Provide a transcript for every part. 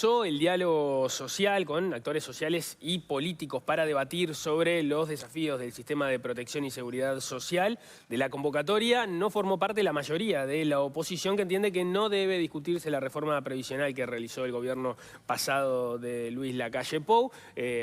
El diálogo social con actores sociales y políticos para debatir sobre los desafíos del sistema de protección y seguridad social. De la convocatoria no formó parte la mayoría de la oposición, que entiende que no debe discutirse la reforma previsional que realizó el gobierno pasado de Luis Lacalle Pou,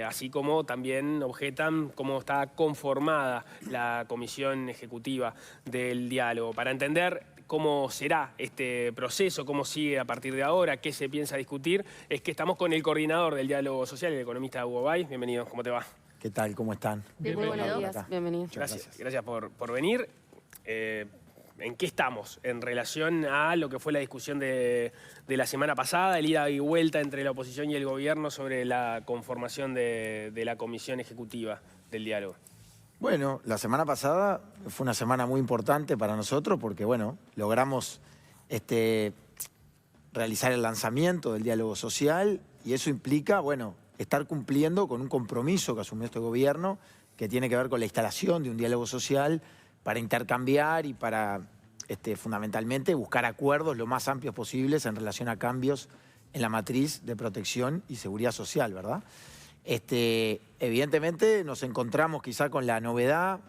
así como también objetan cómo está conformada la comisión ejecutiva del diálogo. Para entender cómo será este proceso, cómo sigue a partir de ahora, qué se piensa discutir, es que estamos con el coordinador del diálogo social, el economista Hugo Bay. Bienvenido, ¿cómo te va? ¿Qué tal? ¿Cómo están? Muy buenos días, bienvenido. Gracias por venir. ¿En qué estamos en relación a lo que fue la discusión de la semana pasada, el ida y vuelta entre la oposición y el gobierno sobre la conformación de la comisión ejecutiva del diálogo? Bueno, la semana pasada fue una semana muy importante para nosotros porque, bueno, logramos realizar el lanzamiento del diálogo social y eso implica, bueno, estar cumpliendo con un compromiso que asumió este gobierno que tiene que ver con la instalación de un diálogo social para intercambiar y para, fundamentalmente, buscar acuerdos lo más amplios posibles en relación a cambios en la matriz de protección y seguridad social, ¿verdad? Evidentemente nos encontramos quizá con la novedad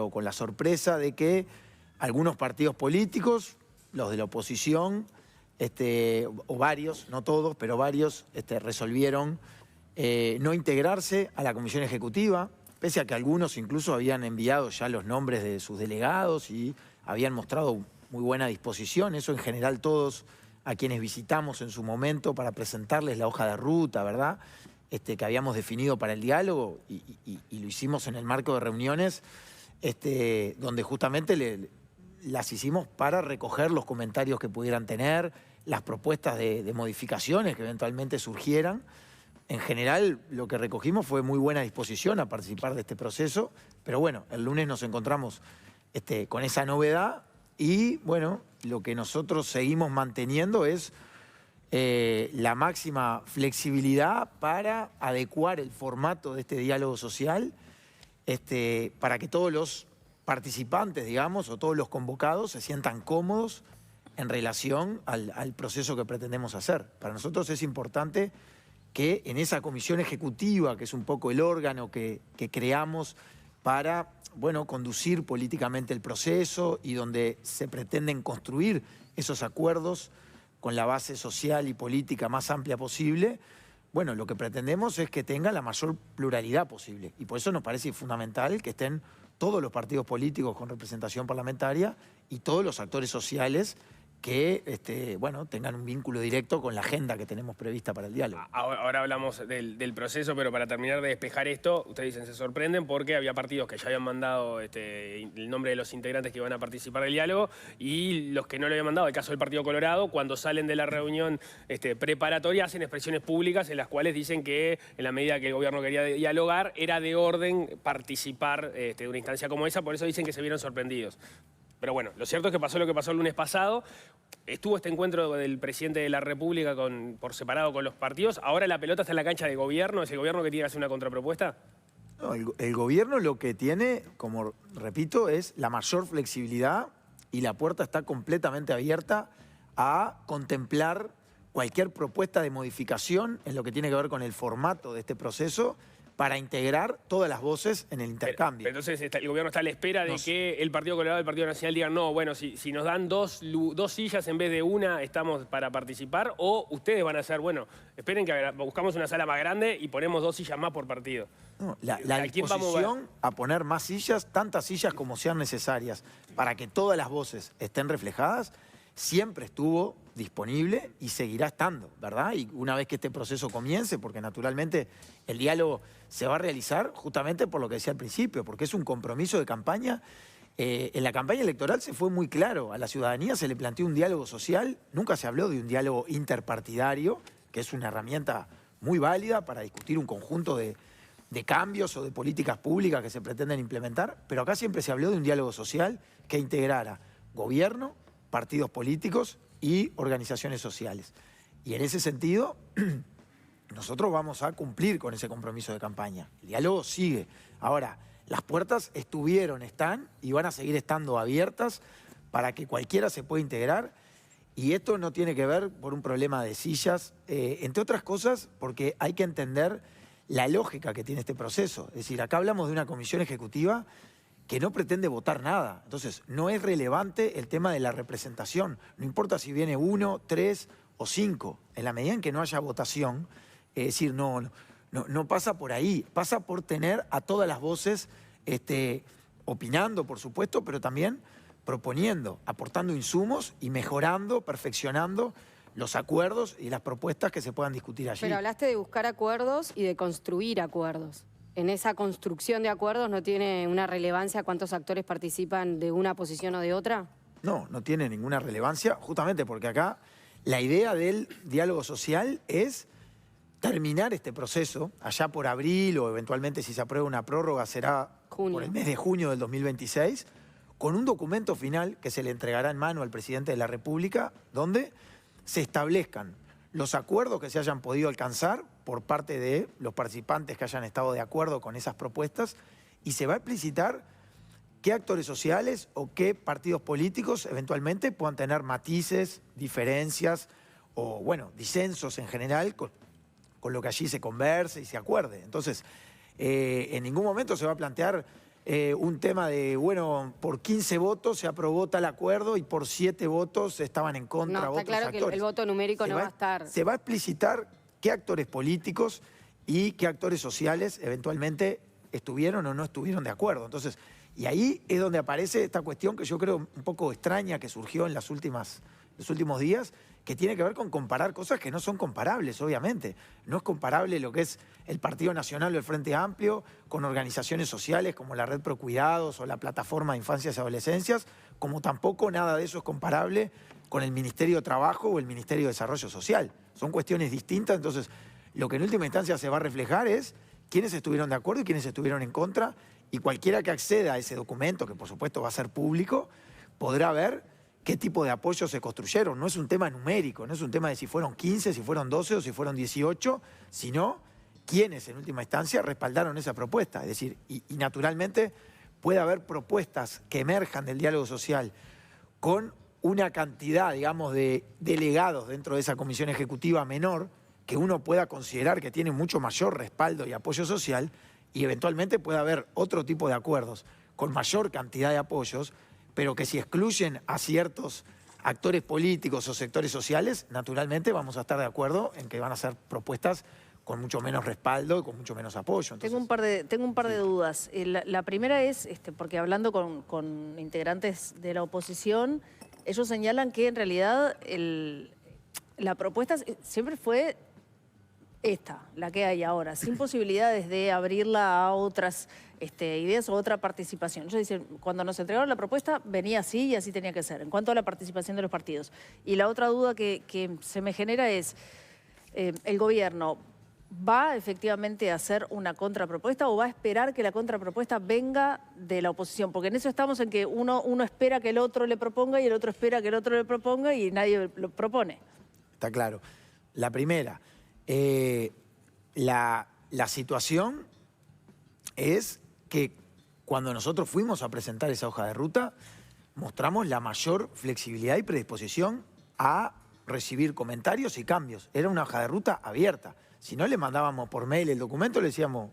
o con la sorpresa de que algunos partidos políticos, los de la oposición, o varios, no todos, pero varios, resolvieron no integrarse a la comisión ejecutiva, pese a que algunos incluso habían enviado ya los nombres de sus delegados y habían mostrado muy buena disposición. Eso en general todos a quienes visitamos en su momento para presentarles la hoja de ruta, ¿verdad?, que habíamos definido para el diálogo y lo hicimos en el marco de reuniones donde justamente las hicimos para recoger los comentarios que pudieran tener, las propuestas de modificaciones que eventualmente surgieran. En general, lo que recogimos fue muy buena disposición a participar de este proceso, pero bueno, el lunes nos encontramos con esa novedad y bueno, lo que nosotros seguimos manteniendo es la máxima flexibilidad para adecuar el formato de este diálogo social para que todos los participantes, digamos, o todos los convocados se sientan cómodos en relación al proceso que pretendemos hacer. Para nosotros es importante que en esa comisión ejecutiva, que es un poco el órgano que creamos para, bueno, conducir políticamente el proceso y donde se pretenden construir esos acuerdos con la base social y política más amplia posible, bueno, lo que pretendemos es que tenga la mayor pluralidad posible. Y por eso nos parece fundamental que estén todos los partidos políticos con representación parlamentaria y todos los actores sociales que bueno, tengan un vínculo directo con la agenda que tenemos prevista para el diálogo. Ahora hablamos del proceso, pero para terminar de despejar esto, ustedes dicen, se sorprenden porque había partidos que ya habían mandado el nombre de los integrantes que iban a participar del diálogo y los que no lo habían mandado, el caso del Partido Colorado, cuando salen de la reunión preparatoria hacen expresiones públicas en las cuales dicen que en la medida que el gobierno quería dialogar era de orden participar de una instancia como esa, por eso dicen que se vieron sorprendidos. Pero bueno, lo cierto es que pasó lo que pasó el lunes pasado. Estuvo este encuentro del presidente de la República por separado con los partidos. Ahora la pelota está en la cancha de gobierno. ¿Es el gobierno que tiene que hacer una contrapropuesta? No, el gobierno lo que tiene, como repito, es la mayor flexibilidad y la puerta está completamente abierta a contemplar cualquier propuesta de modificación en lo que tiene que ver con el formato de este proceso para integrar todas las voces en el intercambio. Pero entonces el gobierno está a la espera de que el Partido Colorado y el Partido Nacional digan no, bueno, si nos dan dos sillas en vez de una, estamos para participar, o ustedes van a hacer, bueno, esperen que buscamos una sala más grande y ponemos 2 sillas más por partido. No, la disposición a poner más sillas, tantas sillas como sean necesarias, para que todas las voces estén reflejadas, siempre estuvo disponible y seguirá estando, ¿verdad? Y una vez que este proceso comience, porque naturalmente el diálogo se va a realizar justamente por lo que decía al principio, porque es un compromiso de campaña. En la campaña electoral se fue muy claro, a la ciudadanía se le planteó un diálogo social, nunca se habló de un diálogo interpartidario, que es una herramienta muy válida para discutir un conjunto de cambios o de políticas públicas que se pretenden implementar, pero acá siempre se habló de un diálogo social que integrara gobierno, partidos políticos y organizaciones sociales. Y en ese sentido, nosotros vamos a cumplir con ese compromiso de campaña. El diálogo sigue. Ahora, las puertas están y van a seguir estando abiertas para que cualquiera se pueda integrar Y esto no tiene que ver por un problema de sillas, entre otras cosas porque hay que entender la lógica que tiene este proceso. Es decir, acá hablamos de una comisión ejecutiva que no pretende votar nada. Entonces, no es relevante el tema de la representación. No importa si viene 1, 3 o 5. En la medida en que no haya votación, es decir, no pasa por ahí. Pasa por tener a todas las voces opinando, por supuesto, pero también proponiendo, aportando insumos y mejorando, perfeccionando los acuerdos y las propuestas que se puedan discutir allí. Pero hablaste de buscar acuerdos y de construir acuerdos. En esa construcción de acuerdos, ¿no tiene una relevancia cuántos actores participan de una posición o de otra? No, no tiene ninguna relevancia, justamente porque acá la idea del diálogo social es terminar este proceso, allá por abril o eventualmente si se aprueba una prórroga será por el mes de junio del 2026, con un documento final que se le entregará en mano al presidente de la República, donde se establezcan los acuerdos que se hayan podido alcanzar por parte de los participantes que hayan estado de acuerdo con esas propuestas y se va a explicitar qué actores sociales o qué partidos políticos eventualmente puedan tener matices, diferencias o, bueno, disensos en general con lo que allí se converse y se acuerde. Entonces, en ningún momento se va a plantear un tema de, bueno, por 15 votos se aprobó tal acuerdo y por 7 votos estaban en contra no, otros está claro actores. Que el voto numérico no va a estar. Se va a explicitar qué actores políticos y qué actores sociales eventualmente estuvieron o no estuvieron de acuerdo. Entonces, y ahí es donde aparece esta cuestión que yo creo un poco extraña que surgió en los últimos días, que tiene que ver con comparar cosas que no son comparables, obviamente. No es comparable lo que es el Partido Nacional o el Frente Amplio con organizaciones sociales como la Red Pro Cuidados o la Plataforma de Infancias y Adolescencias, como tampoco nada de eso es comparable con el Ministerio de Trabajo o el Ministerio de Desarrollo Social. Son cuestiones distintas, entonces lo que en última instancia se va a reflejar es quiénes estuvieron de acuerdo y quiénes estuvieron en contra, y cualquiera que acceda a ese documento, que por supuesto va a ser público, podrá ver qué tipo de apoyos se construyeron. No es un tema numérico, no es un tema de si fueron 15, si fueron 12 o si fueron 18, sino quiénes en última instancia respaldaron esa propuesta. Es decir, y naturalmente puede haber propuestas que emerjan del diálogo social con una cantidad, digamos, de delegados dentro de esa comisión ejecutiva menor, que uno pueda considerar que tiene mucho mayor respaldo y apoyo social, y eventualmente puede haber otro tipo de acuerdos con mayor cantidad de apoyos, pero que si excluyen a ciertos actores políticos o sectores sociales, naturalmente vamos a estar de acuerdo en que van a ser propuestas con mucho menos respaldo y con mucho menos apoyo. Entonces, tengo un par de dudas. La primera es, porque hablando con integrantes de la oposición, ellos señalan que en realidad la propuesta siempre fue esta, la que hay ahora, sin posibilidades de abrirla a otras ideas o otra participación. Ellos dicen, cuando nos entregaron la propuesta venía así y así tenía que ser, en cuanto a la participación de los partidos. Y la otra duda que se me genera es, ¿el gobierno va efectivamente a hacer una contrapropuesta o va a esperar que la contrapropuesta venga de la oposición? Porque en eso estamos, en que uno espera que el otro le proponga y el otro espera que el otro le proponga y nadie lo propone. Está claro. La primera, la situación es que cuando nosotros fuimos a presentar esa hoja de ruta, mostramos la mayor flexibilidad y predisposición a recibir comentarios y cambios. Era una hoja de ruta abierta. Si no, le mandábamos por mail el documento, le decíamos,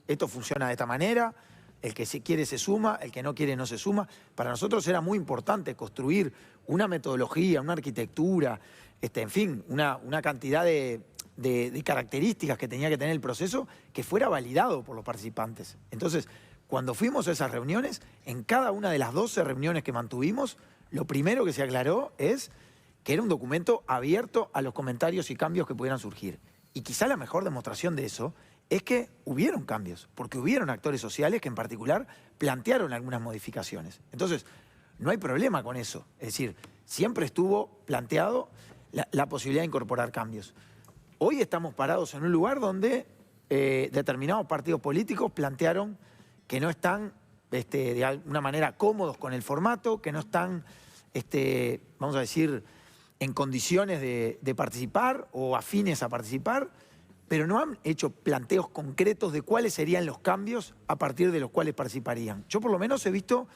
esto funciona de esta manera, el que se quiere se suma, el que no quiere no se suma. Para nosotros era muy importante construir una metodología, una arquitectura, en fin, una cantidad de características que tenía que tener el proceso que fuera validado por los participantes. Entonces, cuando fuimos a esas reuniones, en cada una de las 12 reuniones que mantuvimos, lo primero que se aclaró es que era un documento abierto a los comentarios y cambios que pudieran surgir. Y quizá la mejor demostración de eso es que hubieron cambios, porque hubieron actores sociales que en particular plantearon algunas modificaciones. Entonces, no hay problema con eso. Es decir, siempre estuvo planteado la posibilidad de incorporar cambios. Hoy estamos parados en un lugar donde determinados partidos políticos plantearon que no están de alguna manera cómodos con el formato, que no están, vamos a decir, en condiciones de participar o afines a participar, pero no han hecho planteos concretos de cuáles serían los cambios a partir de los cuales participarían. Yo por lo menos he visto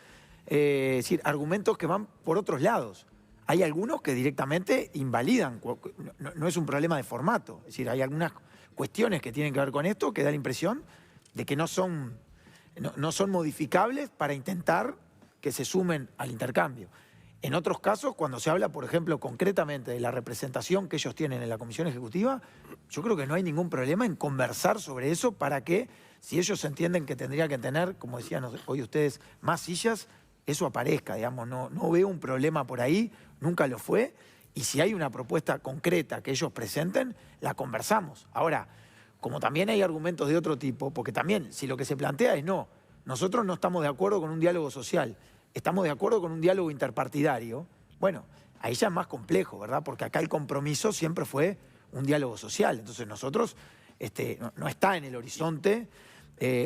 argumentos que van por otros lados. hay algunos que directamente invalidan, no es un problema de formato. Es decir, hay algunas cuestiones que tienen que ver con esto que da la impresión de que no son modificables para intentar que se sumen al intercambio. En otros casos, cuando se habla, por ejemplo, concretamente de la representación que ellos tienen en la Comisión Ejecutiva, yo creo que no hay ningún problema en conversar sobre eso para que, si ellos entienden que tendría que tener, como decían hoy ustedes, más sillas, eso aparezca, digamos. No veo un problema por ahí, nunca lo fue, y si hay una propuesta concreta que ellos presenten, la conversamos. Ahora, como también hay argumentos de otro tipo, porque también, si lo que se plantea es no, nosotros no estamos de acuerdo con un diálogo social, estamos de acuerdo con un diálogo interpartidario, bueno, ahí ya es más complejo, ¿verdad? Porque acá el compromiso siempre fue un diálogo social. Entonces nosotros, no está en el horizonte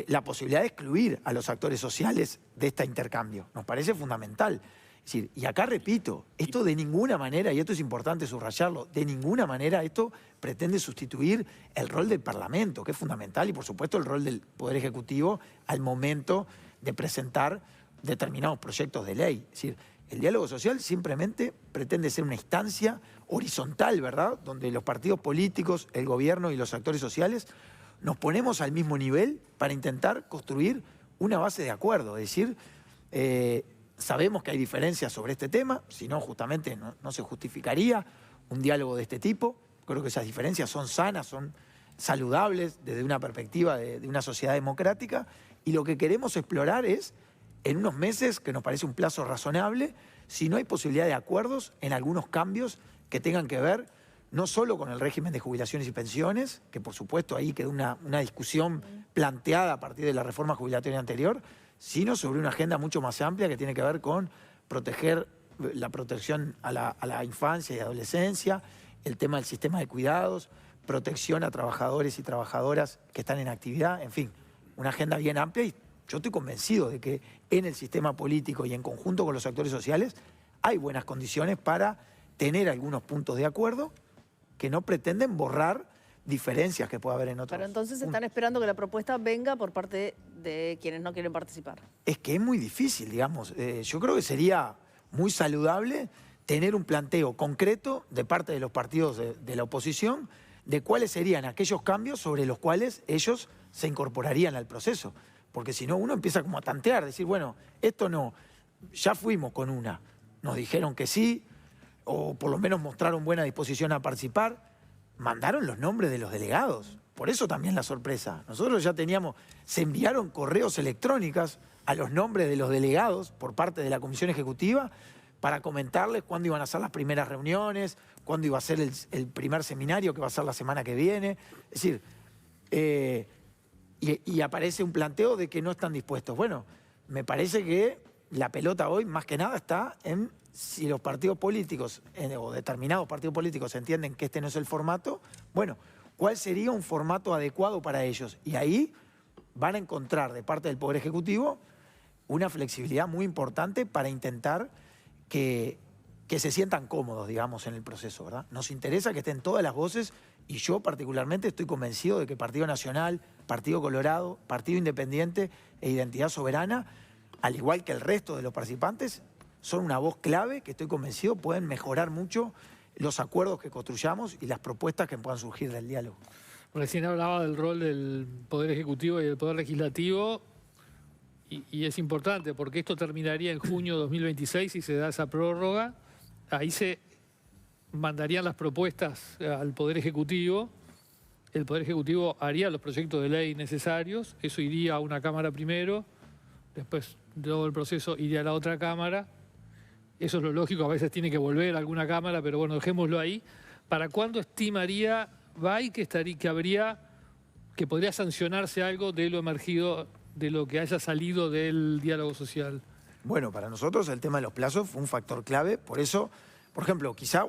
la posibilidad de excluir a los actores sociales de este intercambio. Nos parece fundamental. Es decir, y acá repito, esto de ninguna manera, y esto es importante subrayarlo, de ninguna manera esto pretende sustituir el rol del Parlamento, que es fundamental, y por supuesto el rol del Poder Ejecutivo al momento de presentar determinados proyectos de ley. Es decir, el diálogo social simplemente pretende ser una instancia horizontal, ¿verdad?, donde los partidos políticos, el gobierno y los actores sociales nos ponemos al mismo nivel para intentar construir una base de acuerdo. Es decir, sabemos que hay diferencias sobre este tema, si no justamente no se justificaría un diálogo de este tipo. Creo que esas diferencias son sanas, son saludables desde una perspectiva de una sociedad democrática, y lo que queremos explorar es, en unos meses, que nos parece un plazo razonable, si no hay posibilidad de acuerdos en algunos cambios que tengan que ver no solo con el régimen de jubilaciones y pensiones, que por supuesto ahí quedó una discusión planteada a partir de la reforma jubilatoria anterior, sino sobre una agenda mucho más amplia que tiene que ver con proteger la protección a la infancia y adolescencia, el tema del sistema de cuidados, protección a trabajadores y trabajadoras que están en actividad, en fin, una agenda bien amplia, y yo estoy convencido de que en el sistema político y en conjunto con los actores sociales hay buenas condiciones para tener algunos puntos de acuerdo que no pretenden borrar diferencias que pueda haber en otros. Pero entonces están esperando que la propuesta venga por parte de quienes no quieren participar. Es que es muy difícil, digamos. Yo creo que sería muy saludable tener un planteo concreto de parte de los partidos de la oposición de cuáles serían aquellos cambios sobre los cuales ellos se incorporarían al proceso. Porque si no, uno empieza como a tantear, decir, bueno, esto no, ya fuimos con una, nos dijeron que sí, o por lo menos mostraron buena disposición a participar, mandaron los nombres de los delegados. Por eso también la sorpresa. Nosotros ya teníamos, se enviaron correos electrónicos a los nombres de los delegados por parte de la Comisión Ejecutiva para comentarles cuándo iban a ser las primeras reuniones, cuándo iba a ser el primer seminario que va a ser la semana que viene. Es decir, y aparece un planteo de que no están dispuestos. Bueno, me parece que la pelota hoy más que nada está en si los partidos políticos o determinados partidos políticos entienden que este no es el formato, bueno, ¿cuál sería un formato adecuado para ellos? Y ahí van a encontrar de parte del Poder Ejecutivo una flexibilidad muy importante para intentar que se sientan cómodos, digamos, en el proceso, ¿verdad? Nos interesa que estén todas las voces, y yo particularmente estoy convencido de que Partido Nacional, Partido Colorado, Partido Independiente e Identidad Soberana, al igual que el resto de los participantes, son una voz clave que estoy convencido pueden mejorar mucho los acuerdos que construyamos y las propuestas que puedan surgir del diálogo. Recién hablaba del rol del Poder Ejecutivo y del Poder Legislativo, y es importante porque esto terminaría en junio de 2026 y se da esa prórroga. Ahí se mandarían las propuestas al Poder Ejecutivo, el Poder Ejecutivo haría los proyectos de ley necesarios, eso iría a una Cámara primero, después todo el proceso iría a la otra Cámara. Eso es lo lógico, a veces tiene que volver a alguna Cámara, pero bueno, dejémoslo ahí. ¿Para cuándo estimaría Bay que podría sancionarse algo de lo emergido, de lo que haya salido del diálogo social? Bueno, para nosotros el tema de los plazos fue un factor clave, por eso, por ejemplo, quizá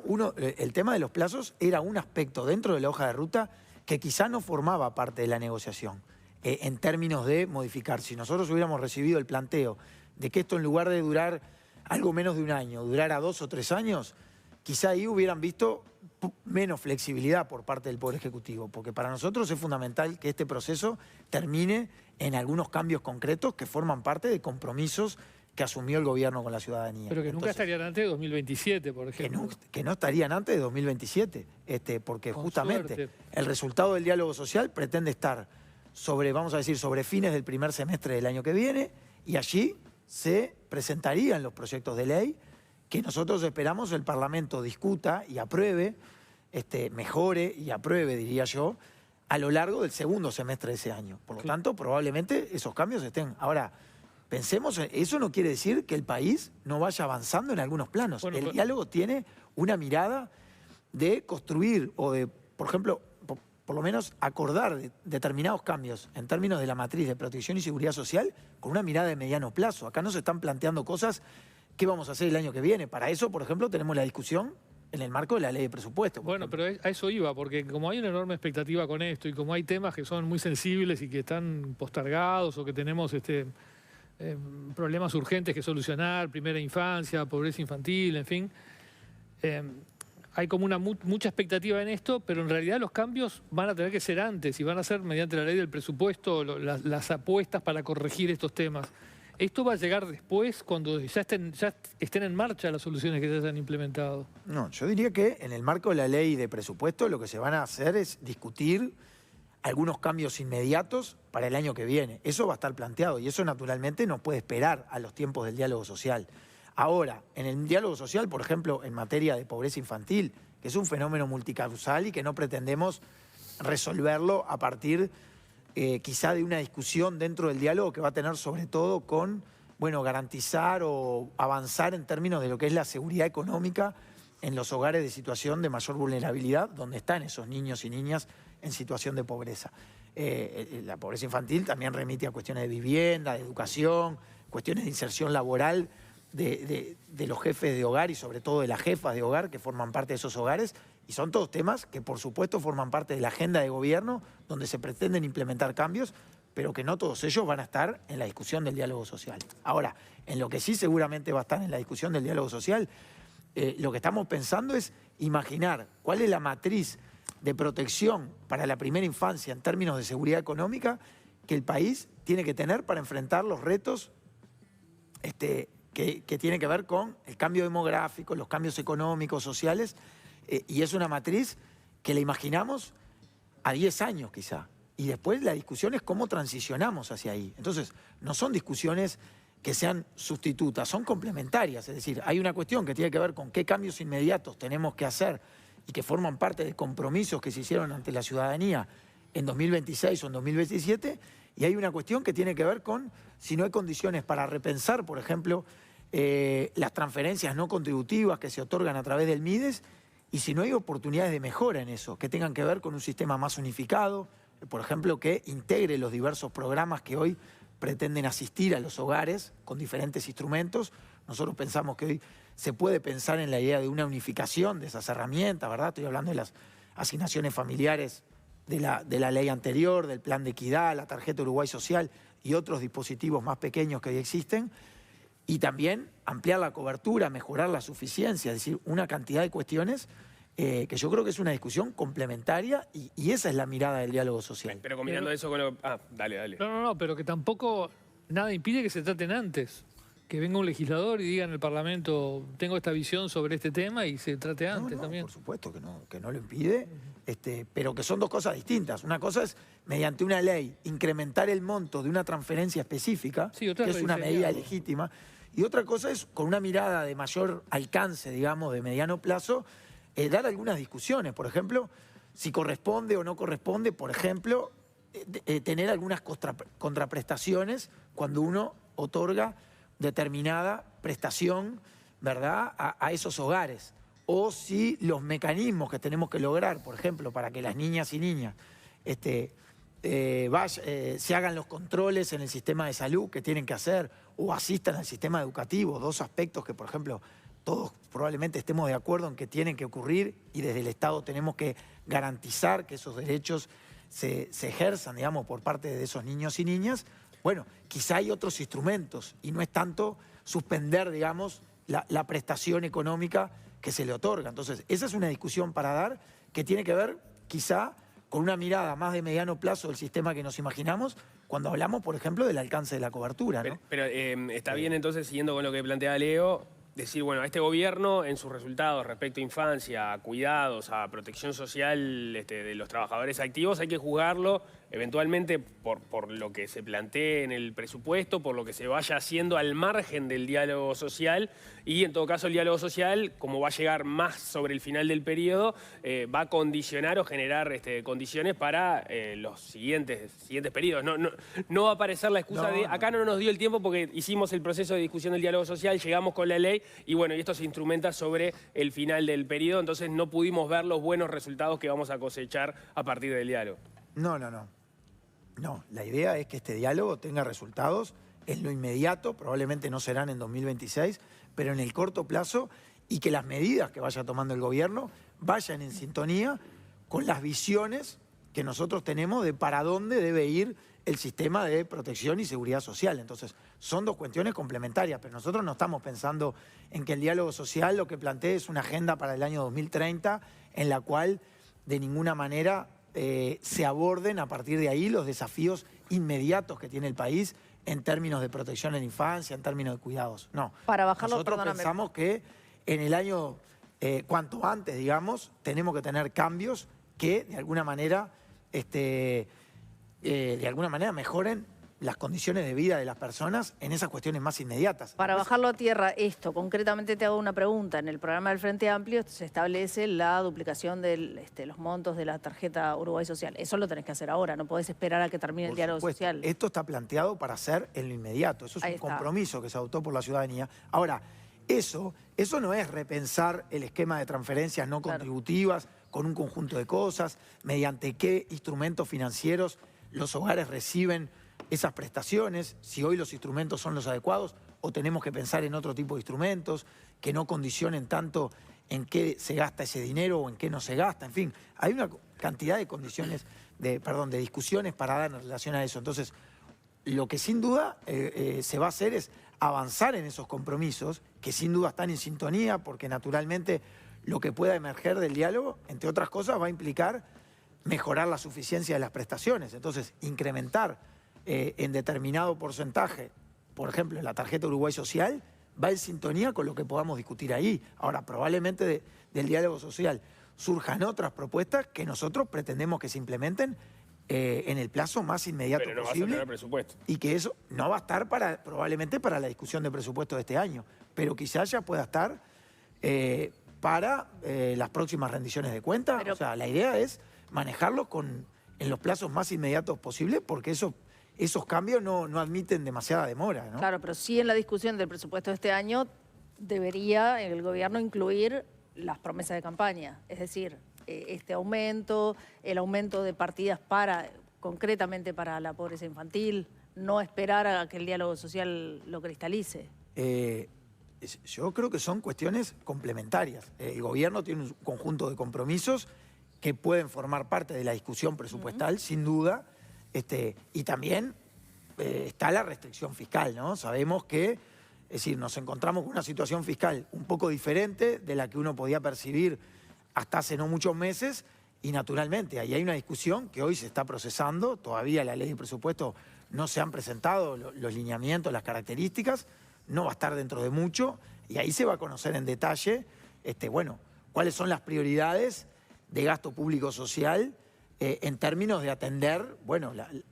el tema de los plazos era un aspecto dentro de la hoja de ruta que quizá no formaba parte de la negociación, en términos de modificar. Si nosotros hubiéramos recibido el planteo de que esto, en lugar de durar algo menos de un año, durara 2 o 3 años, quizá ahí hubieran visto menos flexibilidad por parte del Poder Ejecutivo, porque para nosotros es fundamental que este proceso termine en algunos cambios concretos que forman parte de compromisos que asumió el gobierno con la ciudadanía. Pero que nunca Entonces, estarían antes de 2027, por ejemplo. que no estarían antes de 2027, porque Con justamente suerte. el resultado del diálogo social pretende estar vamos a decir, sobre fines del primer semestre del año que viene, y allí se presentarían los proyectos de ley que nosotros esperamos el Parlamento discuta y apruebe, mejore y apruebe, diría yo, a lo largo del segundo semestre de ese año. Por lo tanto, probablemente esos cambios estén. Ahora, pensemos, eso no quiere decir que el país no vaya avanzando en algunos planos. Bueno, el pero- diálogo tiene una mirada de construir o de, por ejemplo, por lo menos acordar determinados cambios en términos de la matriz de protección y seguridad social con una mirada de mediano plazo. Acá no se están planteando cosas que vamos a hacer el año que viene. Para eso, por ejemplo, tenemos la discusión en el marco de la ley de presupuesto. Bueno, pero a eso iba, porque como hay una enorme expectativa con esto y como hay temas que son muy sensibles y que están postergados o que tenemos problemas urgentes que solucionar, primera infancia, pobreza infantil, en fin, hay como mucha expectativa en esto, pero en realidad los cambios van a tener que ser antes y van a ser mediante la ley del presupuesto, las apuestas para corregir estos temas. Esto va a llegar después, cuando ya estén en marcha las soluciones que ya se han implementado. No, yo diría que en el marco de la ley de presupuesto lo que se van a hacer es discutir algunos cambios inmediatos para el año que viene. Eso va a estar planteado y eso naturalmente no puede esperar a los tiempos del diálogo social. Ahora, en el diálogo social, por ejemplo, en materia de pobreza infantil, que es un fenómeno multicausal y que no pretendemos resolverlo a partir quizá de una discusión dentro del diálogo que va a tener sobre todo con, garantizar o avanzar en términos de lo que es la seguridad económica en los hogares de situación de mayor vulnerabilidad, donde están esos niños y niñas en situación de pobreza. La pobreza infantil también remite a cuestiones de vivienda, de educación, cuestiones de inserción laboral de los jefes de hogar y sobre todo de las jefas de hogar que forman parte de esos hogares, y son todos temas que por supuesto forman parte de la agenda de gobierno donde se pretenden implementar cambios, pero que no todos ellos van a estar en la discusión del diálogo social. Ahora, en lo que sí seguramente va a estar en la discusión del diálogo social, lo que estamos pensando es imaginar cuál es la matriz de protección para la primera infancia en términos de seguridad económica que el país tiene que tener para enfrentar los retos que tienen que ver con el cambio demográfico, los cambios económicos, sociales, y es una matriz que la imaginamos a 10 años quizá. Y después la discusión es cómo transicionamos hacia ahí. Entonces, no son discusiones que sean sustitutas, son complementarias. Es decir, hay una cuestión que tiene que ver con qué cambios inmediatos tenemos que hacer y que forman parte de compromisos que se hicieron ante la ciudadanía en 2026 o en 2027, y hay una cuestión que tiene que ver con si no hay condiciones para repensar, por ejemplo, las transferencias no contributivas que se otorgan a través del MIDES, y si no hay oportunidades de mejora en eso, que tengan que ver con un sistema más unificado, por ejemplo, que integre los diversos programas que hoy pretenden asistir a los hogares con diferentes instrumentos. Nosotros pensamos que hoy se puede pensar en la idea de una unificación de esas herramientas, ¿verdad? Estoy hablando de las asignaciones familiares de la ley anterior, del plan de equidad, la tarjeta Uruguay Social y otros dispositivos más pequeños que hoy existen, y también ampliar la cobertura, mejorar la suficiencia, es decir, una cantidad de cuestiones que yo creo que es una discusión complementaria y esa es la mirada del diálogo social. Pero combinando eso con lo... Ah, dale. No, pero que tampoco nada impide que se traten antes. Que venga un legislador y diga en el Parlamento, tengo esta visión sobre este tema y se trate antes también. Por supuesto que no lo impide, pero que son dos cosas distintas. Una cosa es, mediante una ley, incrementar el monto de una transferencia específica, Sí, otra que es es una medida rediseñarlo. legítima, y otra cosa es, con una mirada de mayor alcance, digamos, de mediano plazo, dar algunas discusiones. Por ejemplo, si corresponde o no corresponde, por ejemplo, tener algunas contraprestaciones cuando uno otorga determinada prestación, ¿verdad?, a esos hogares. O si los mecanismos que tenemos que lograr, por ejemplo, para que las niñas y niñas se hagan los controles en el sistema de salud que tienen que hacer o asistan al sistema educativo, dos aspectos que, por ejemplo, todos probablemente estemos de acuerdo en que tienen que ocurrir y desde el Estado tenemos que garantizar que esos derechos se ejerzan, digamos, por parte de esos niños y niñas. Bueno, quizá hay otros instrumentos y no es tanto suspender, digamos, la prestación económica que se le otorga. Entonces, esa es una discusión para dar que tiene que ver quizá con una mirada más de mediano plazo del sistema que nos imaginamos cuando hablamos, por ejemplo, del alcance de la cobertura, ¿no? Pero está bien entonces, siguiendo con lo que plantea Leo, decir, bueno, a este gobierno en sus resultados respecto a infancia, a cuidados, a protección social de los trabajadores activos, hay que juzgarlo eventualmente por lo que se plantee en el presupuesto, por lo que se vaya haciendo al margen del diálogo social y en todo caso el diálogo social, como va a llegar más sobre el final del periodo, va a condicionar o generar condiciones para los siguientes periodos. No va a aparecer la excusa de acá no nos dio el tiempo porque hicimos el proceso de discusión del diálogo social, llegamos con la ley y bueno, y esto se instrumenta sobre el final del periodo, entonces no pudimos ver los buenos resultados que vamos a cosechar a partir del diálogo. No, la idea es que este diálogo tenga resultados en lo inmediato, probablemente no serán en 2026, pero en el corto plazo y que las medidas que vaya tomando el gobierno vayan en sintonía con las visiones que nosotros tenemos de para dónde debe ir el sistema de protección y seguridad social. Entonces, son dos cuestiones complementarias, pero nosotros no estamos pensando en que el diálogo social lo que plantea es una agenda para el año 2030 en la cual de ninguna manera se aborden a partir de ahí los desafíos inmediatos que tiene el país en términos de protección en la infancia, en términos de cuidados. No. Para bajarlo, nosotros perdóname. pensamos que en el año, cuanto antes, digamos, tenemos que tener cambios que de alguna manera mejoren las condiciones de vida de las personas en esas cuestiones más inmediatas. Para bajarlo a tierra, esto, concretamente te hago una pregunta. En el programa del Frente Amplio se establece la duplicación de los montos de la tarjeta Uruguay Social. Eso lo tenés que hacer ahora, no podés esperar a que termine el diálogo social. Esto está planteado para hacer en lo inmediato. Eso es un compromiso que se adoptó por la ciudadanía. Ahora, eso no es repensar el esquema de transferencias no contributivas con un conjunto de cosas, mediante qué instrumentos financieros los hogares reciben esas prestaciones, si hoy los instrumentos son los adecuados o tenemos que pensar en otro tipo de instrumentos que no condicionen tanto en qué se gasta ese dinero o en qué no se gasta. En fin, hay una cantidad de condiciones, de discusiones para dar en relación a eso. Entonces, lo que sin duda se va a hacer es avanzar en esos compromisos que sin duda están en sintonía porque naturalmente lo que pueda emerger del diálogo, entre otras cosas, va a implicar mejorar la suficiencia de las prestaciones. Entonces, incrementar en determinado porcentaje, por ejemplo, en la tarjeta Uruguay Social, va en sintonía con lo que podamos discutir ahí. Ahora, probablemente del diálogo social surjan otras propuestas que nosotros pretendemos que se implementen en el plazo más inmediato pero no posible. Vas a tener presupuesto. Y que eso no va a estar probablemente para la discusión de presupuesto de este año, pero quizás ya pueda estar para las próximas rendiciones de cuentas. O sea, la idea es manejarlo en los plazos más inmediatos posibles porque esos cambios no admiten demasiada demora, ¿no? Claro, pero sí en la discusión del presupuesto de este año debería el gobierno incluir las promesas de campaña. Es decir, este aumento, el aumento de partidas concretamente para la pobreza infantil, no esperar a que el diálogo social lo cristalice. Yo creo que son cuestiones complementarias. El gobierno tiene un conjunto de compromisos que pueden formar parte de la discusión presupuestal, sin duda, y también está la restricción fiscal, ¿no? Sabemos que, es decir, nos encontramos con una situación fiscal un poco diferente de la que uno podía percibir hasta hace no muchos meses, y naturalmente ahí hay una discusión que hoy se está procesando, todavía la ley de presupuesto no se han presentado los lineamientos, las características, no va a estar dentro de mucho, y ahí se va a conocer en detalle, cuáles son las prioridades de gasto público social en términos de atender,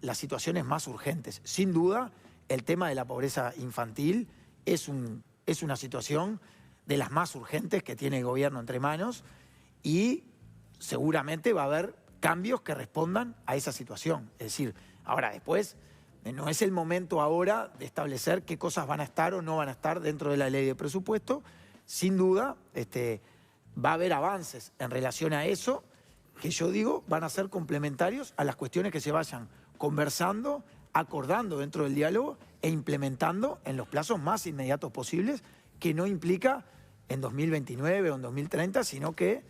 las situaciones más urgentes. Sin duda, el tema de la pobreza infantil es una situación de las más urgentes que tiene el gobierno entre manos y seguramente va a haber cambios que respondan a esa situación. Es decir, ahora después, no es el momento ahora de establecer qué cosas van a estar o no van a estar dentro de la ley de presupuesto. Sin duda, va a haber avances en relación a eso, que yo digo van a ser complementarios a las cuestiones que se vayan conversando, acordando dentro del diálogo e implementando en los plazos más inmediatos posibles, que no implica en 2029 o en 2030, sino que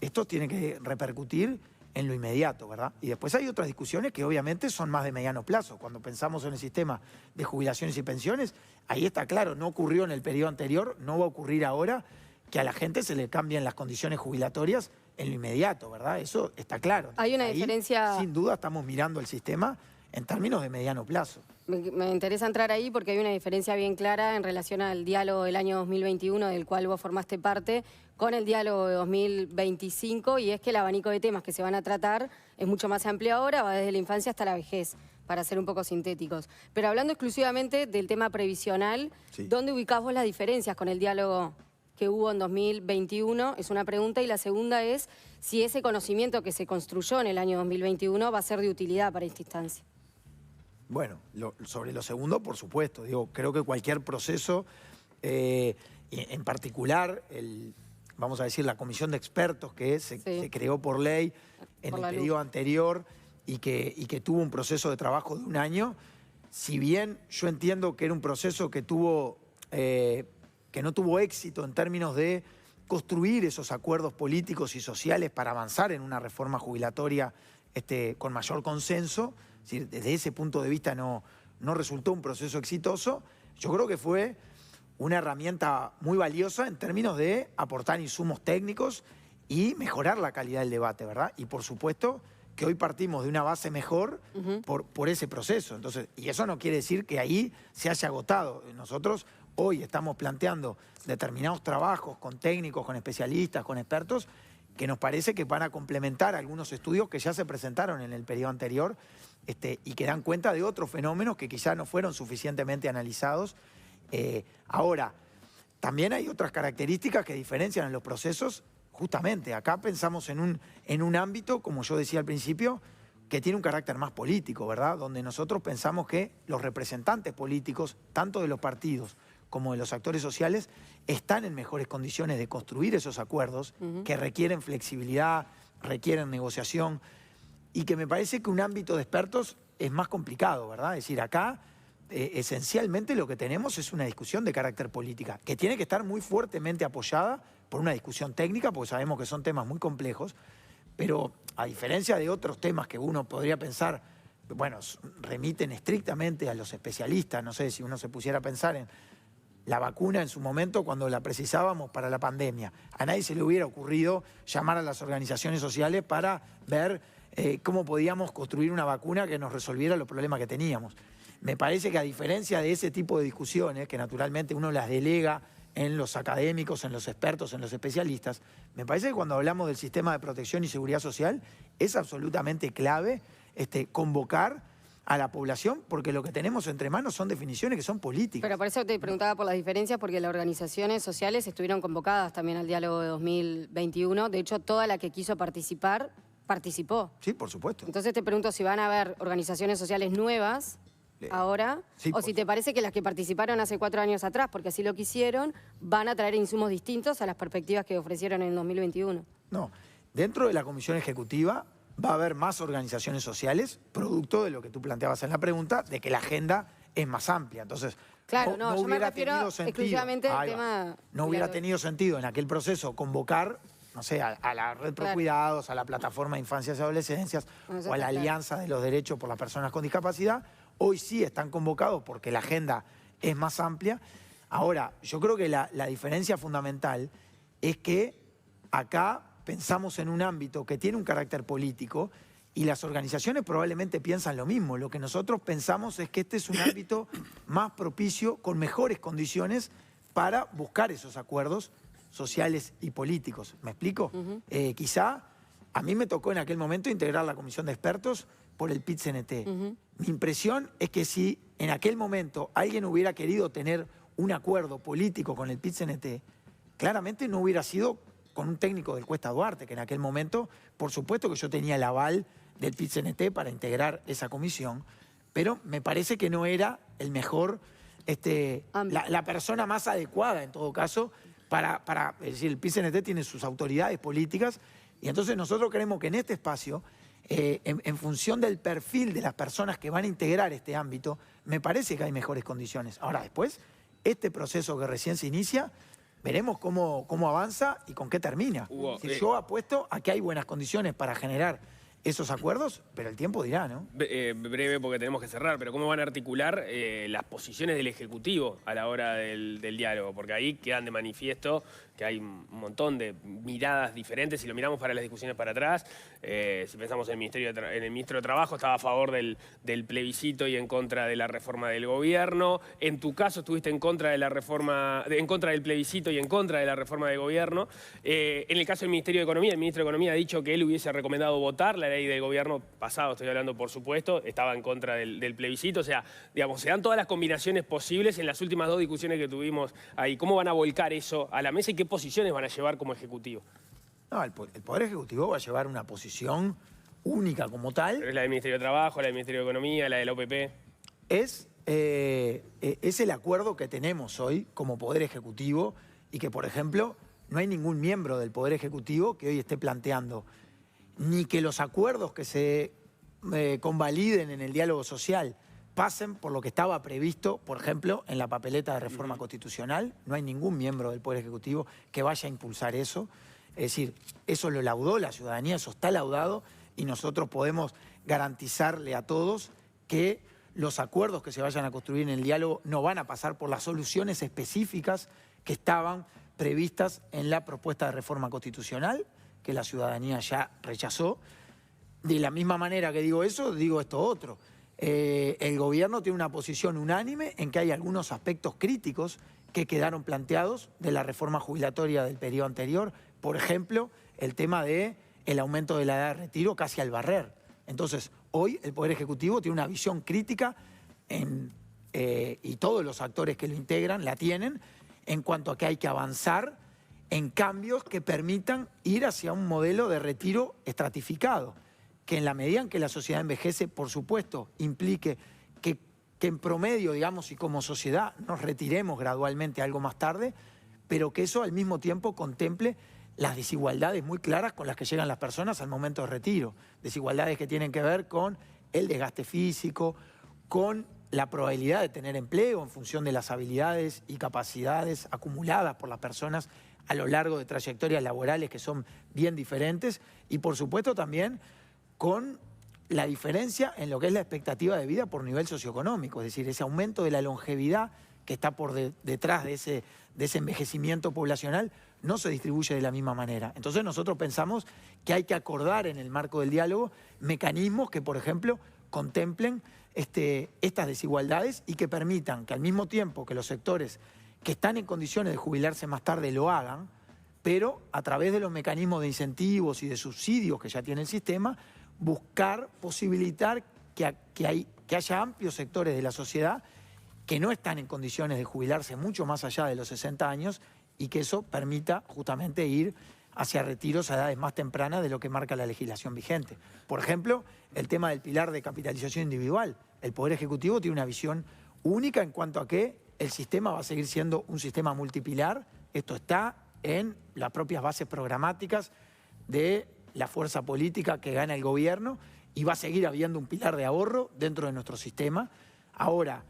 esto tiene que repercutir en lo inmediato, ¿verdad? Y después hay otras discusiones que obviamente son más de mediano plazo. Cuando pensamos en el sistema de jubilaciones y pensiones, ahí está claro, no ocurrió en el periodo anterior, no va a ocurrir ahora, que a la gente se le cambien las condiciones jubilatorias en lo inmediato, ¿verdad? Eso está claro. Hay una Ahí, diferencia... sin duda estamos mirando el sistema en términos de mediano plazo. Me interesa entrar ahí porque hay una diferencia bien clara en relación al diálogo del año 2021, del cual vos formaste parte, con el diálogo de 2025, y es que el abanico de temas que se van a tratar es mucho más amplio ahora, va desde la infancia hasta la vejez, para ser un poco sintéticos. Pero hablando exclusivamente del tema previsional, Sí. ¿dónde ubicás vos las diferencias con el diálogo que hubo en 2021? Es una pregunta, y la segunda es si ese conocimiento que se construyó en el año 2021 va a ser de utilidad para esta instancia. Bueno, sobre lo segundo, por supuesto. Digo, creo que cualquier proceso, en particular, vamos a decir, la comisión de expertos que se creó por ley en Por el la periodo anterior y que tuvo un proceso de trabajo de 1 año, si bien yo entiendo que era un proceso que no tuvo éxito en términos de construir esos acuerdos políticos y sociales para avanzar en una reforma jubilatoria con mayor consenso, es decir, desde ese punto de vista no resultó un proceso exitoso, yo creo que fue una herramienta muy valiosa en términos de aportar insumos técnicos y mejorar la calidad del debate, ¿verdad? Y por supuesto que hoy partimos de una base mejor por ese proceso. Entonces, y eso no quiere decir que ahí se haya agotado. Nosotros hoy estamos planteando determinados trabajos con técnicos, con especialistas, con expertos, que nos parece que van a complementar algunos estudios que ya se presentaron en el periodo anterior y que dan cuenta de otros fenómenos que quizás no fueron suficientemente analizados. Ahora, también hay otras características que diferencian en los procesos. Justamente, acá pensamos en un ámbito, como yo decía al principio, que tiene un carácter más político, ¿verdad? Donde nosotros pensamos que los representantes políticos, tanto de los partidos como de los actores sociales, están en mejores condiciones de construir esos acuerdos que requieren flexibilidad, requieren negociación, y que me parece que un ámbito de expertos es más complicado, ¿verdad? Es decir, acá esencialmente lo que tenemos es una discusión de carácter política, que tiene que estar muy fuertemente apoyada por una discusión técnica, porque sabemos que son temas muy complejos, pero a diferencia de otros temas que uno podría pensar, bueno, remiten estrictamente a los especialistas, no sé, si uno se pusiera a pensar en la vacuna en su momento cuando la precisábamos para la pandemia. A nadie se le hubiera ocurrido llamar a las organizaciones sociales para ver cómo podíamos construir una vacuna que nos resolviera los problemas que teníamos. Me parece que a diferencia de ese tipo de discusiones, que naturalmente uno las delega en los académicos, en los expertos, en los especialistas, me parece que cuando hablamos del sistema de protección y seguridad social es absolutamente clave convocar a la población, porque lo que tenemos entre manos son definiciones que son políticas. Pero por eso te preguntaba por las diferencias, porque las organizaciones sociales estuvieron convocadas también al diálogo de 2021. De hecho, toda la que quiso participar, participó. Sí, por supuesto. Entonces te pregunto si van a haber organizaciones sociales nuevas ahora, sí, o si te parece que las que participaron hace 4 años atrás, porque así lo quisieron, van a traer insumos distintos a las perspectivas que ofrecieron en 2021. No, dentro de la comisión ejecutiva va a haber más organizaciones sociales, producto de lo que tú planteabas en la pregunta, de que la agenda es más amplia. Entonces, claro, yo me hubiera refiero tenido sentido, exclusivamente al tema... no hubiera tenido sentido en aquel proceso convocar, no sé, a la Red Pro Cuidados, a la Plataforma de Infancias y Adolescencias, o a la Alianza de los Derechos por las Personas con Discapacidad. Hoy sí están convocados porque la agenda es más amplia. Ahora, yo creo que la diferencia fundamental es que acá pensamos en un ámbito que tiene un carácter político y las organizaciones probablemente piensan lo mismo. Lo que nosotros pensamos es que este es un ámbito más propicio, con mejores condiciones para buscar esos acuerdos sociales y políticos. ¿Me explico? Quizá a mí me tocó en aquel momento integrar la comisión de expertos por el PIT-CNT. Mi impresión es que si en aquel momento alguien hubiera querido tener un acuerdo político con el PIT-CNT, claramente no hubiera sido con un técnico del Cuesta Duarte, que en aquel momento, por supuesto que yo tenía el aval del PIT-CNT para integrar esa comisión, pero me parece que no era el mejor, la persona más adecuada en todo caso, es decir, el PIT-CNT tiene sus autoridades políticas, y entonces nosotros creemos que en este espacio, en función del perfil de las personas que van a integrar este ámbito, me parece que hay mejores condiciones. Ahora, después, este proceso que recién se inicia, veremos cómo avanza y con qué termina. Hugo, Yo apuesto a que hay buenas condiciones para generar esos acuerdos, pero el tiempo dirá, ¿no? Breve porque tenemos que cerrar, pero ¿cómo van a articular las posiciones del Ejecutivo a la hora del diálogo? Porque ahí quedan de manifiesto que hay un montón de miradas diferentes. Si lo miramos para las discusiones para atrás, si pensamos en el Ministro de Trabajo, estaba a favor del plebiscito y en contra de la reforma del gobierno. En tu caso estuviste en contra de la reforma, en contra del plebiscito y en contra de la reforma del gobierno. En el caso del Ministerio de Economía, el Ministro de Economía ha dicho que él hubiese recomendado votar la ley del gobierno pasado, estoy hablando por supuesto, estaba en contra del plebiscito. O sea, digamos, se dan todas las combinaciones posibles en las últimas 2 discusiones que tuvimos ahí. ¿Cómo van a volcar eso a la mesa y qué posiciones van a llevar como Ejecutivo? No, el Poder Ejecutivo va a llevar una posición única como tal. Pero es la del Ministerio de Trabajo, la del Ministerio de Economía, la de la OPP. Es el acuerdo que tenemos hoy como Poder Ejecutivo y que, por ejemplo, no hay ningún miembro del Poder Ejecutivo que hoy esté planteando ni que los acuerdos que se convaliden en el diálogo social pasen por lo que estaba previsto, por ejemplo, en la papeleta de reforma constitucional. No hay ningún miembro del Poder Ejecutivo que vaya a impulsar eso. Es decir, eso lo laudó la ciudadanía, eso está laudado y nosotros podemos garantizarle a todos que los acuerdos que se vayan a construir en el diálogo no van a pasar por las soluciones específicas que estaban previstas en la propuesta de reforma constitucional, que la ciudadanía ya rechazó. De la misma manera que digo eso, digo esto otro. El gobierno tiene una posición unánime en que hay algunos aspectos críticos que quedaron planteados de la reforma jubilatoria del periodo anterior. Por ejemplo, el tema del aumento de la edad de retiro casi al barrer. Entonces, hoy el Poder Ejecutivo tiene una visión crítica y todos los actores que lo integran la tienen en cuanto a que hay que avanzar en cambios que permitan ir hacia un modelo de retiro estratificado, que en la medida en que la sociedad envejece, por supuesto, implique que en promedio, digamos, y como sociedad nos retiremos gradualmente algo más tarde, pero que eso al mismo tiempo contemple las desigualdades muy claras con las que llegan las personas al momento de retiro. Desigualdades que tienen que ver con el desgaste físico, con la probabilidad de tener empleo en función de las habilidades y capacidades acumuladas por las personas a lo largo de trayectorias laborales que son bien diferentes y, por supuesto, también con la diferencia en lo que es la expectativa de vida por nivel socioeconómico, es decir, ese aumento de la longevidad que está por detrás de ese envejecimiento poblacional no se distribuye de la misma manera. Entonces nosotros pensamos que hay que acordar en el marco del diálogo mecanismos que, por ejemplo, contemplen estas desigualdades y que permitan que al mismo tiempo que los sectores que están en condiciones de jubilarse más tarde lo hagan, pero a través de los mecanismos de incentivos y de subsidios que ya tiene el sistema, buscar posibilitar que haya amplios sectores de la sociedad que no están en condiciones de jubilarse mucho más allá de los 60 años y que eso permita justamente ir hacia retiros a edades más tempranas de lo que marca la legislación vigente. Por ejemplo, el tema del pilar de capitalización individual. El Poder Ejecutivo tiene una visión única en cuanto a que el sistema va a seguir siendo un sistema multipilar. Esto está en las propias bases programáticas de la fuerza política que gana el gobierno y va a seguir habiendo un pilar de ahorro dentro de nuestro sistema. Ahora,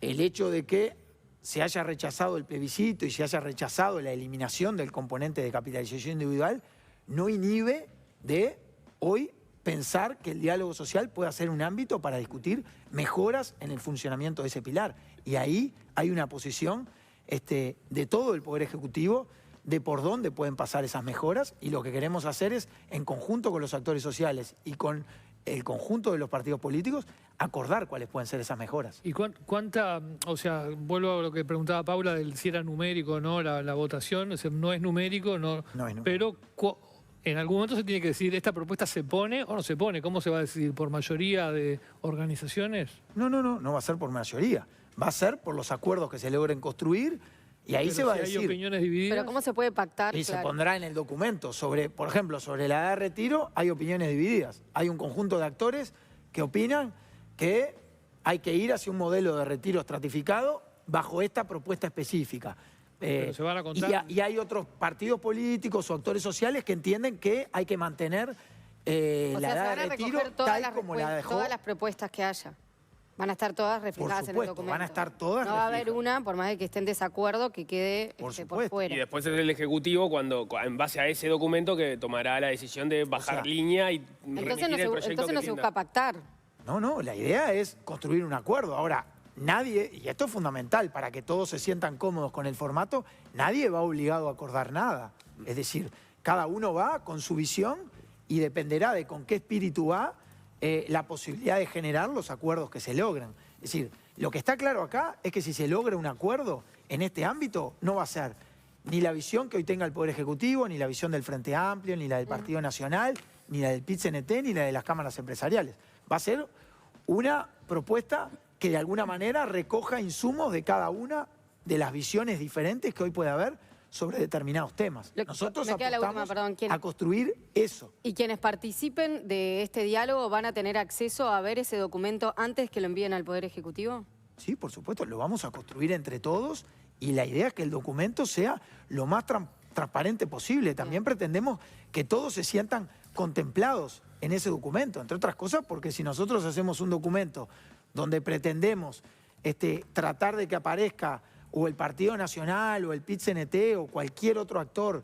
el hecho de que se haya rechazado el plebiscito y se haya rechazado la eliminación del componente de capitalización individual no inhibe de hoy pensar que el diálogo social pueda ser un ámbito para discutir mejoras en el funcionamiento de ese pilar. Y ahí hay una posición de todo el Poder Ejecutivo de por dónde pueden pasar esas mejoras y lo que queremos hacer es, en conjunto con los actores sociales y con el conjunto de los partidos políticos, acordar cuáles pueden ser esas mejoras. ¿Y cuánta, o sea, vuelvo a lo que preguntaba Paula, del si era numérico o no la votación, es decir, no es numérico, no es numérico. Pero en algún momento se tiene que decir, ¿esta propuesta se pone o no se pone? ¿Cómo se va a decidir? ¿Por mayoría de organizaciones? No va a ser por mayoría. Va a ser por los acuerdos que se logren construir y ahí se va a decir. ¿Hay opiniones divididas? Pero ¿cómo se puede pactar? Y se pondrá en el documento. Por ejemplo, sobre la edad de retiro hay opiniones divididas. Hay un conjunto de actores que opinan que hay que ir hacia un modelo de retiro estratificado bajo esta propuesta específica. Pero se van a contar. Y hay otros partidos políticos o actores sociales que entienden que hay que mantener la edad de retiro tal como la dejó. Todas las propuestas que haya. Van a estar todas Por reflejadas en el supuesto, documento. van a estar todas No va a haber reflejadas. una, por más de que estén en desacuerdo, que quede Por por supuesto. fuera. Y después es el Ejecutivo, en base a ese documento, que tomará la decisión de bajar sea, línea y Entonces remitir el proyecto no que se tienda. busca pactar. No, la idea es construir un acuerdo. Ahora, nadie, y esto es fundamental para que todos se sientan cómodos con el formato, nadie va obligado a acordar nada. Es decir, cada uno va con su visión y dependerá de con qué espíritu va la posibilidad de generar los acuerdos que se logran. Es decir, lo que está claro acá es que si se logra un acuerdo en este ámbito, no va a ser ni la visión que hoy tenga el Poder Ejecutivo, ni la visión del Frente Amplio, ni la del Partido Nacional, ni la del PIT-CNT, ni la de las cámaras empresariales. Va a ser una propuesta que de alguna manera recoja insumos de cada una de las visiones diferentes que hoy puede haber sobre determinados temas. Nosotros me queda la última, apostamos perdón, ¿quién? a construir eso. ¿Y quienes participen de este diálogo van a tener acceso a ver ese documento antes que lo envíen al Poder Ejecutivo? Sí, por supuesto, lo vamos a construir entre todos y la idea es que el documento sea lo más transparente posible. También pretendemos que todos se sientan contemplados en ese documento, entre otras cosas porque si nosotros hacemos un documento donde pretendemos tratar de que aparezca o el Partido Nacional o el PIT-CNT o cualquier otro actor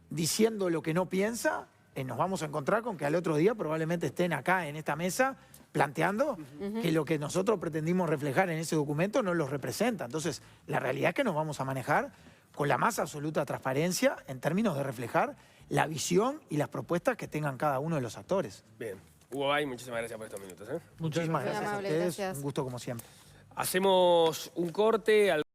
diciendo lo que no piensa, nos vamos a encontrar con que al otro día probablemente estén acá en esta mesa planteando que lo que nosotros pretendimos reflejar en ese documento no los representa. Entonces, la realidad es que nos vamos a manejar con la más absoluta transparencia en términos de reflejar la visión y las propuestas que tengan cada uno de los actores. Bien. Hugo Bay, muchísimas gracias por estos minutos. Muchas Muchísimas gracias. gracias a amable, ustedes, gracias. un gusto como siempre. Hacemos un corte.